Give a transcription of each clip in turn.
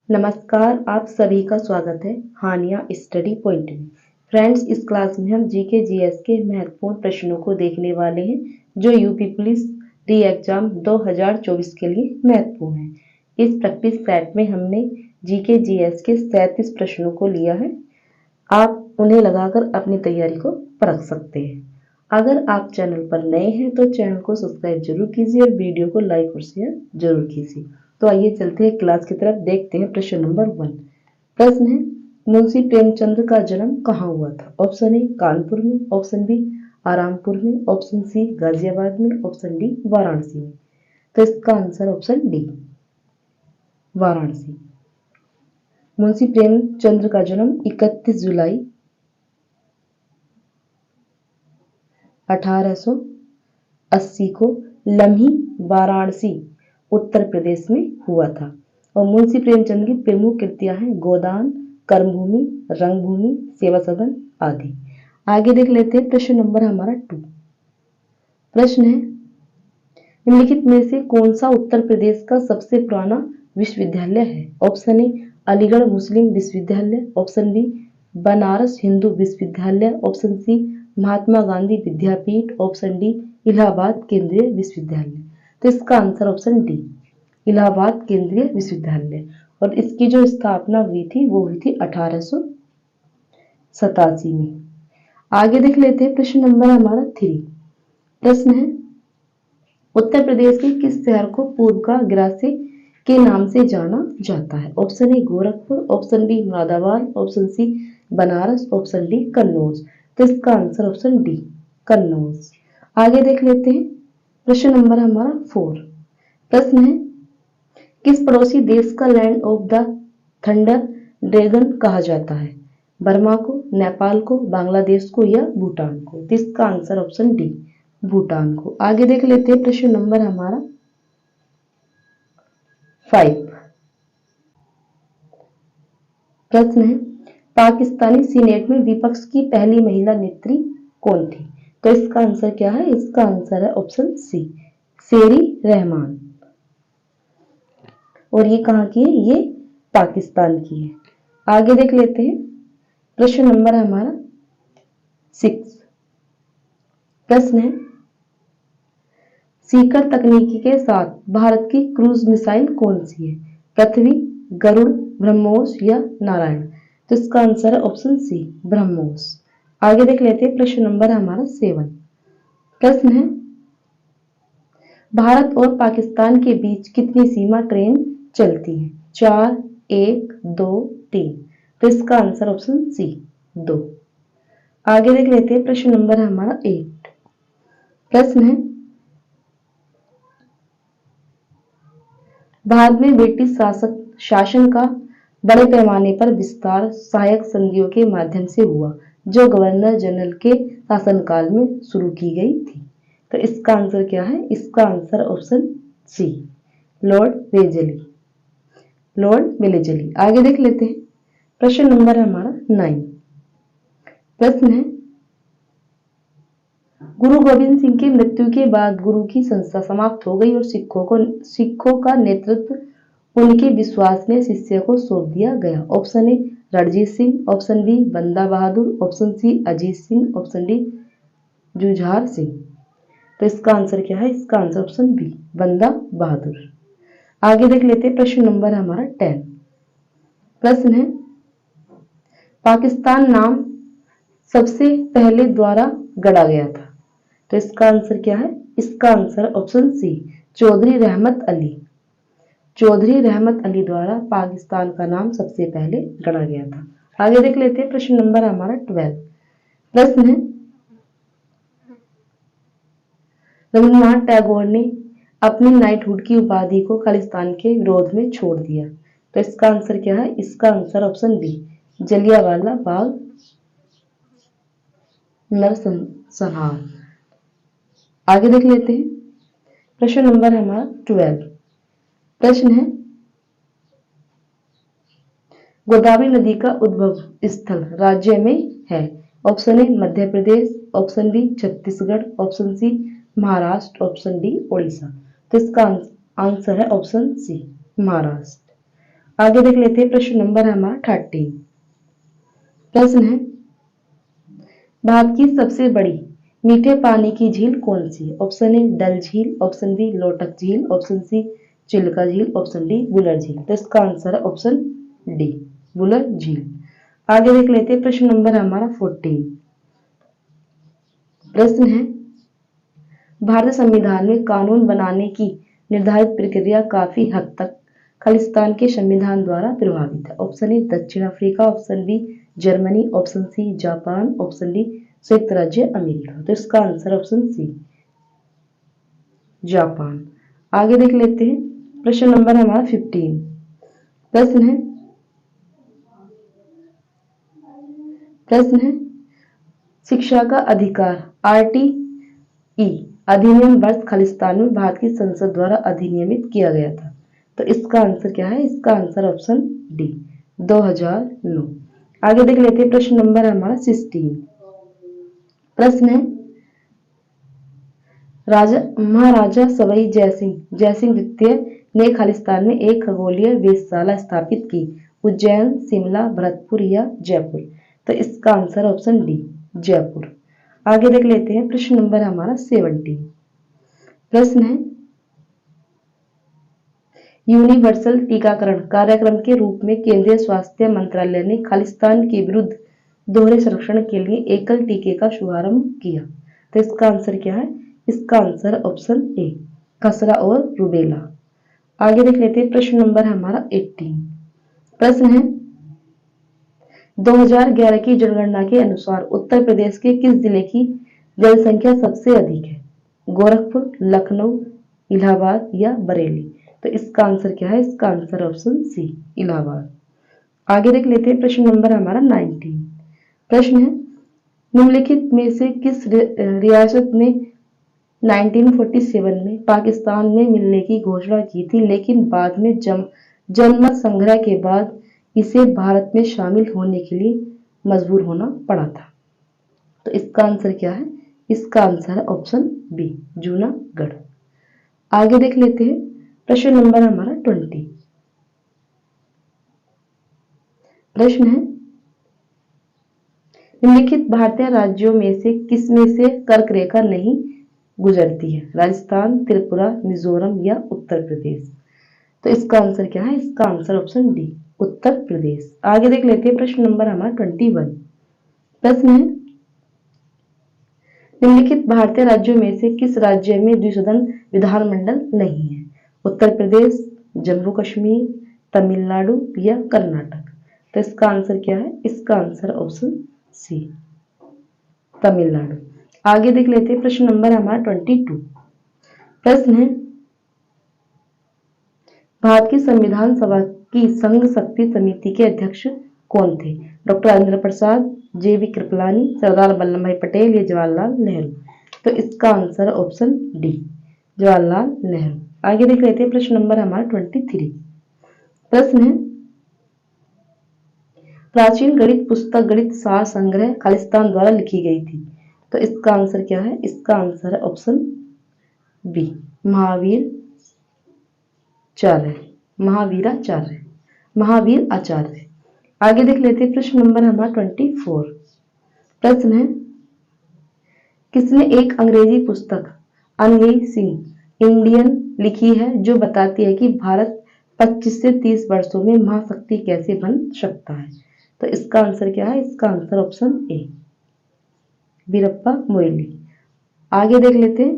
नमस्कार, आप सभी का स्वागत है हानिया स्टडी पॉइंट में। फ्रेंड्स, इस क्लास में हम जीके जीएस के महत्वपूर्ण प्रश्नों को देखने वाले हैं जो यूपी पुलिस री एग्जाम 2024 के लिए महत्वपूर्ण है। इस प्रैक्टिस सेट में हमने जीके जीएस के 37 प्रश्नों को लिया है। आप उन्हें लगाकर अपनी तैयारी को परख सकते हैं। अगर आप चैनल पर नए हैं तो चैनल को सब्सक्राइब जरूर कीजिए और वीडियो को लाइक और शेयर जरूर कीजिए। तो आइए चलते हैं क्लास की तरफ। देखते हैं प्रश्न नंबर 1। प्रश्न है, मुंशी प्रेमचंद का जन्म कहाँ हुआ था? ऑप्शन ए कानपुर में, ऑप्शन बी आरामपुर में, ऑप्शन सी गाजियाबाद में, ऑप्शन डी वाराणसी में। तो इसका answer option D Varanasi. Munshi Premchand का जन्म 31 जुलाई 1880 को लम्ही वाराणसी उत्तर प्रदेश में हुआ था। और मुंशी प्रेमचंद की प्रमुख कृतियां हैं गोदान, कर्मभूमि, रंगभूमि, सेवा सदन आदि। आगे देख लेते हैं प्रश्न नंबर हमारा 2। प्रश्न है, निम्नलिखित में से कौन सा उत्तर प्रदेश का सबसे पुराना विश्वविद्यालय है? ऑप्शन ए अलीगढ़ मुस्लिम विश्वविद्यालय, ऑप्शन बी बनारस हिंदू विश्वविद्यालय, ऑप्शन सी महात्मा गांधी विद्यापीठ, ऑप्शन डी इलाहाबाद केंद्रीय विश्वविद्यालय। तो इसका आंसर ऑप्शन डी इलाहाबाद केंद्रीय विश्वविद्यालय। और इसकी जो स्थापना हुई थी वो हुई थी 1887 में। आगे देख लेते हैं प्रश्न नंबर हमारा 3। प्रश्न है, उत्तर प्रदेश के किस शहर को पूर्व का ग्रासी के नाम से जाना जाता है? Option A Gorakhpur, option B Moradabad, option C Banaras, option D Kannauj. तो इसका आंसर ऑप्शन डी कन्नौज। आगे देख लेते हैं प्रश्न नंबर हमारा 4। प्रश्न है, किस पड़ोसी देश का land of the thunder dragon कहा जाता है? बर्मा को, नेपाल को, बांग्लादेश को या भूटान को? तो इसका आंसर ऑप्शन डी भूटान को। आगे देख लेते हैं प्रश्न नंबर हमारा 5। प्रश्न है, पाकिस्तानी सीनेट में विपक्ष की पहली महिला नेत्री कौन थी? तो इसका आंसर क्या है? इसका आंसर है ऑप्शन सी शेरी रहमान। और ये कहाँ की है? ये पाकिस्तान की है। आगे देख लेते हैं प्रश्न नंबर हमारा 6। प्रश्न है, सीकर तकनीकी के साथ भारत की क्रूज मिसाइल कौन सी है? पृथ्वी, गरुड़, ब्रह्मोस या नारायण? तो इसका आंसर है ऑप्शन सी ब्रह्मोस। आगे देख लेते हैं प्रश्न नंबर हमारा 7। प्रश्न है, भारत और पाकिस्तान के बीच कितनी सीमा ट्रेन चलती है? 4, 1, 2, 3। तो इसका आंसर ऑप्शन सी 2। आगे देख लेते हैं प्रश्न नंबर हमारा 8। प्रश्न है, भारत में ब्रिटिश शासन का बड़े पैमाने पर विस्तार सहायक संधियों के माध्यम से हुआ जो गवर्नर जनरल के शासनकाल में शुरू की गई थी। तो इसका आंसर क्या है? इसका answer option C Lord Wellesley. आगे देख लेते हैं प्रश्न नंबर हमारा 9। प्रश्न है, गुरु गोविंद सिंह की मृत्यु के बाद गुरु की संस्था समाप्त हो गई और सिखों का नेतृत्व उनके विश्वसनीय शिष्य को सौंप दिया गया। Option A Ranjit Singh, option B Banda Bahadur, option C Ajit Singh, option D Jujhar Singh. तो इसका आंसर क्या है? इसका आंसर ऑप्शन बी बंदा बहादुर। आगे देख लेते हैं प्रश्न नंबर हमारा 10। प्रश्न है, पाकिस्तान नाम सबसे पहले द्वारा गढ़ा गया था। तो इसका आंसर क्या है? इसका आंसर ऑप्शन सी चौधरी रहमत अली द्वारा पाकिस्तान का नाम सबसे पहले गढ़ा गया था। आगे देख लेते हैं प्रश्न नंबर हमारा 12। प्रश्न है, रविन्द्रनाथ टैगोर ने अपनी नाइटहुड की उपाधि को खालिस्तान के विरोध में छोड़ दिया। तो इसका आंसर क्या है? इसका answer option B Jallianwala Bagh नरसंहार। आगे देख लेते हैं प्रश्न नंबर हमारा 12। प्रश्न है, गोदावरी नदी का उद्भव स्थल राज्य में है। Option A Madhya Pradesh, option B Chhattisgarh, option C Maharashtra, option D Orissa. तो इसका आंसर है ऑप्शन सी महाराष्ट्र। आगे देख लेते हैं प्रश्न नंबर है हमारा 13। प्रश्न है भारत की सबसे बड़ी मीठे पानी की झील कौन सी है? ऑप्शन ए डल झील, ऑप्शन बी लोटक झील, ऑप्शन सी चिल्का झील, ऑप्शन डी बुलर झील। तो इसका आंसर है ऑप्शन डी बुलर झील। आगे देख लेते हैं प्रश्न नंबर हमारा 14। प्रश्न है भारतीय संविधान में कानून बनाने की निर्धारित प्रक्रिया काफी हद तक खालिस्तान के संविधान द्वारा प्रभावित है। ऑप्शन ए दक्षिण Africa, option B Germany, option C Japan, option D संयुक्त राज्य अमेरिका। तो इसका आंसर ऑप्शन सी जापान। आगे देख लेते हैं प्रश्न नंबर हमारा 15। प्रश्न है शिक्षा का अधिकार RTE अधिनियम वर्ष खालिस्तान में भारत की संसद द्वारा अधिनियमित किया गया था। तो इसका आंसर क्या है? इसका आंसर ऑप्शन डी 2009। आगे देख लेते हैं प्रश्न नंबर हमारा 16। प्रश्न है महाराजा सवाई जयसिंह द्वितीय ने खालिस्तान में एक खगोलीय वेधशाला स्थापित की। उज्जैन, शिमला, भरतपुर या जयपुर। तो इसका आंसर ऑप्शन डी जयपुर। आगे देख लेते हैं प्रश्न नंबर हमारा 17। प्रश्न है यूनिवर्सल टीकाकरण कार्यक्रम के रूप में केंद्रीय स्वास्थ्य मंत्रालय ने खालिस्तान के विरुद्ध दोहरे संरक्षण के लिए एकल टीके का शुभारंभ किया। तो इसका आंसर क्या है? इसका आंसर ऑप्शन ए खसरा और रुबेला। आगे देख लेते हैं प्रश्न नंबर हमारा 18। प्रश्न है 2011 की जनगणना के अनुसार उत्तर प्रदेश के किस जिले की जनसंख्या सबसे अधिक है? गोरखपुर, लखनऊ, इलाहाबाद या बरेली। तो इसका आंसर क्या है? इसका आंसर ऑप्शन सी इलाहाबाद। आगे देख लेते हैं प्रश्न नंबर हमारा 19। प्रश्न है निम्नलिखित में से किस रियासत ने 1947 में पाकिस्तान में मिलने की घोषणा की थी, लेकिन बाद में जनमत संग्रह के बाद इसे भारत में शामिल होने के लिए मजबूर होना पड़ा था? तो इसका आंसर क्या है? इसका आंसर है ऑप्शन बी जूनागढ़। आगे देख लेते हैं प्रश्न नंबर हमारा 20। प्रश्न है निम्नलिखित भारतीय राज्यों में से किसमें से कर्क रेखा नहीं गुजरती है? राजस्थान, त्रिपुरा, मिजोरम या उत्तर प्रदेश। तो इसका आंसर क्या है? इसका answer option D Uttar Pradesh. आगे देख लेते हैं प्रश्न नंबर हमारा 21। प्रश्न है निम्नलिखित भारतीय राज्यों में से किस राज्य में द्विसदन विधानमंडल नहीं है? उत्तर प्रदेश, जम्मू कश्मीर, तमिलनाडु या कर्नाटक। तो इसका आंसर क्या है? इसका आंसर ऑप्शन सी तमिलनाडु। आगे देख लेते हैं प्रश्न नंबर हमारा 22। प्रश्न है भारत की संविधान सभा की संघ शक्ति समिति के अध्यक्ष कौन थे? डॉक्टर राजेंद्र प्रसाद, JV कृपलानी, सरदार वल्लभ भाई पटेल या जवाहरलाल नेहरू। तो इसका answer option D Jawaharlal Nehru. आगे देख लेते हैं प्रश्न नंबर हमारा 23। प्रश्न है प्राचीन गणित पुस्तक गणित सार संग्रह खालिस्तान द्वारा लिखी गई थी। तो इसका आंसर क्या है? इसका आंसर है ऑप्शन बी महावीर आचार्य। आगे देख लेते हैं प्रश्न नंबर हमारा 24। प्रश्न है किसने एक अंग्रेजी पुस्तक अनलेइंग इंडियन लिखी है जो बताती है कि भारत 25 से 30 वर्षों में महाशक्ति कैसे बन सकता है? तो इसका आंसर क्या है? इसका answer option A Veerappa Moily. आगे देख लेते हैं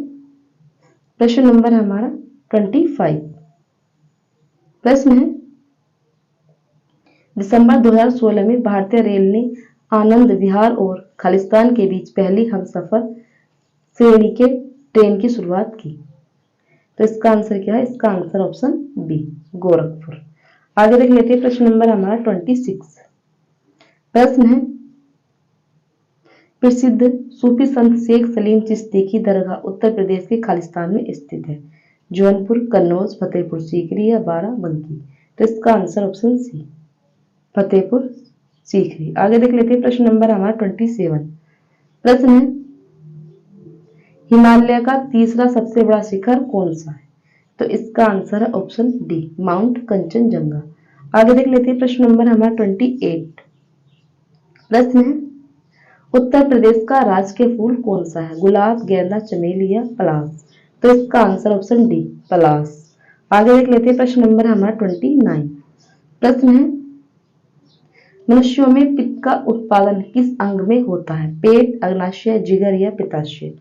प्रश्न नंबर हमारा 25। प्रश्न है दिसंबर 2016 में भारतीय रेल ने आनंद विहार और खालिस्तान के बीच पहली हमसफर श्रेणी के ट्रेन की शुरुआत की। तो इसका आंसर क्या है? इसका आंसर ऑप्शन बी गोरखपुर। आगे देख लेते हैं प्रश्न नंबर हमारा 26। प्रश्न है प्रसिद्ध सूफी संत शेख सलीम चिश्ती की दरगाह उत्तर प्रदेश के खालिस्तान में स्थित है। जौनपुर, कन्नौज, फतेहपुर सीकरी या बाराबंकी। तो इसका answer option C Fatehpur Sikri. आगे देख लेते हैं प्रश्न नंबर हमारा 27। प्रश्न है हिमालय का तीसरा सबसे बड़ा शिखर कौन सा है? तो इसका आंसर है ऑप्शन डी माउंट कंचनजंगा। आगे देख लेते हैं प्रश्न नंबर हमारा 28। प्रश्न है, उत्तर प्रदेश का राजकीय फूल कौन सा है? गुलाब, गेंदा, चमेली या पलास? तो इसका आंसर ऑप्शन डी पलास। आगे देख लेते हैं प्रश्न नंबर हमारा 29। प्रश्न है, मनुष्यों में पित्त का उत्पादन किस अंग में होता है? पेट, अग्नाशय, जिगर या पित्ताशय?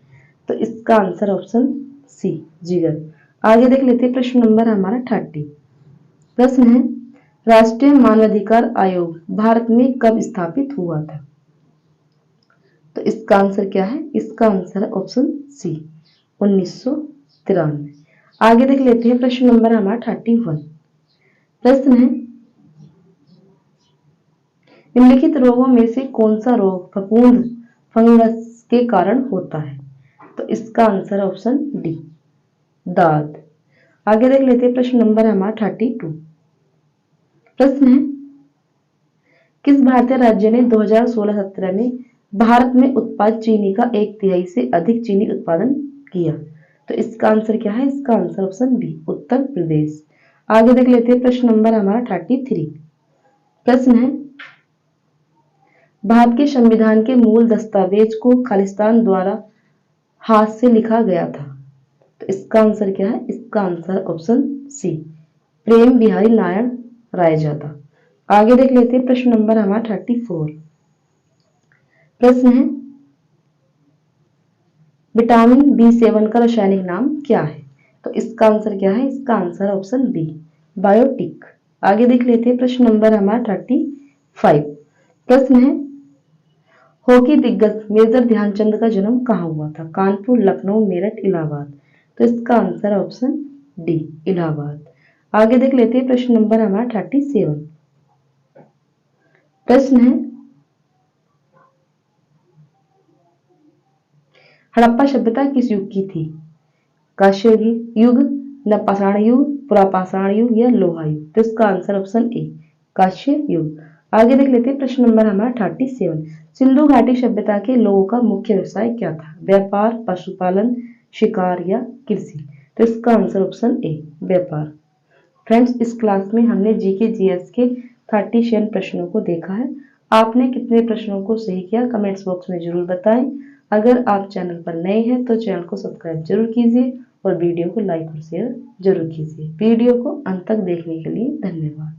तो इसका आंसर ऑप्शन सी जिगर। आगे देख लेते हैं प्रश्न नंबर हमारा 30। प्रश्न है, राष्ट्रीय मानवाधिकार आयोग भारत में कब स्थापित हुआ था? तो इसका आंसर क्या है? इसका आंसर है ऑप्शन सी 1993। आगे देख लेते हैं प्रश्न नंबर हमारा 31। प्रश्न है, निम्नलिखित रोगों में से कौन सा रोग फफूंद फंगस के कारण होता है? तो इसका आंसर ऑप्शन डी दाद। आगे देख लेते हैं प्रश्न नंबर हमारा 32। प्रश्न है, किस भारतीय राज्य ने 2016-17 में भारत में उत्पादित चीनी का 1/3 से अधिक चीनी उत्पादन किया? तो इसका आंसर क्या है? इसका answer option B Uttar Pradesh. आगे देख लेते हैं प्रश्न नंबर हमारा 33। प्रश्न है, भारत के संविधान के मूल दस्तावेज को खालिस्तान द्वारा हाथ से लिखा गया था। तो इसका आंसर क्या है? इसका आंसर ऑप्शन सी प्रेम बिहारी नारायण रायजादा। आगे देख लेते हैं प्रश्न नंबर हमारा 34। प्रश्न है, विटामिन B7 का रासायनिक नाम क्या है? तो इसका आंसर क्या है? इसका आंसर ऑप्शन बी बायोटिक। आगे देख लेते हैं प्रश्न नंबर हमारा 35। प्रश्न है, हॉकी दिग्गज मेजर ध्यानचंद का जन्म कहाँ हुआ था? कानपुर, लखनऊ, मेरठ, इलाहाबाद? तो इसका आंसर ऑप्शन डी इलाहाबाद। आगे देख लेते हैं प्रश्न नंबर हमारा 37। प्रश्न है, हड़प्पा सभ्यता किस युग की थी? कांस्य युग, नवपाषाण युग, पुरापाषाण युग या लोहा युग? तो इसका आंसर ऑप्शन ए कांस्य युग। आगे देख लेते हैं प्रश्न नंबर हमारा 37। सिंधु घाटी सभ्यता के लोगों का मुख्य व्यवसाय क्या था? व्यापार, पशुपालन, शिकार या कृषि? तो इसका आंसर ऑप्शन ए व्यापार। फ्रेंड्स, इस क्लास में हमने जीके जीएस के 37 प्रश्नों को देखा है। आपने कितने प्रश्नों को सही किया कमेंट्स बॉक्स में जरूर बताएं। अगर आप चैनल पर नए हैं तो चैनल को सब्सक्राइब जरूर कीजिए और वीडियो को लाइक और शेयर जरूर कीजिए। वीडियो को अंत तक देखने के लिए धन्यवाद।